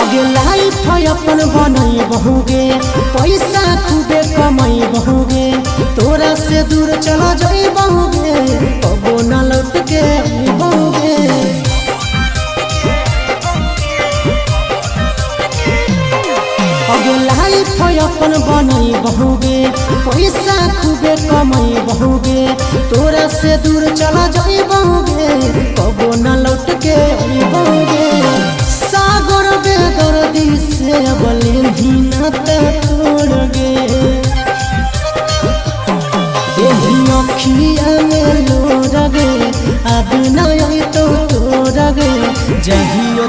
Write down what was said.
आगे लाइफ अपन बनई बहुगे, पैसा खूबे कमाई बहुगे, तोरा से दूर चला जाई बहुगे, कबो न लौट के बहुगे। आगे लाइफ अपन बनई बहुगे, पैसा खूबे कमाई बहुगे, तोरा से दूर चला जाई बहुगे, कबो न लौट के बहुगे। सागर बेदर्दी से बले भी नाता तोड़ गे, यही अखिया में लोर गे, अब नहीं तो तोड़ गे, जहियो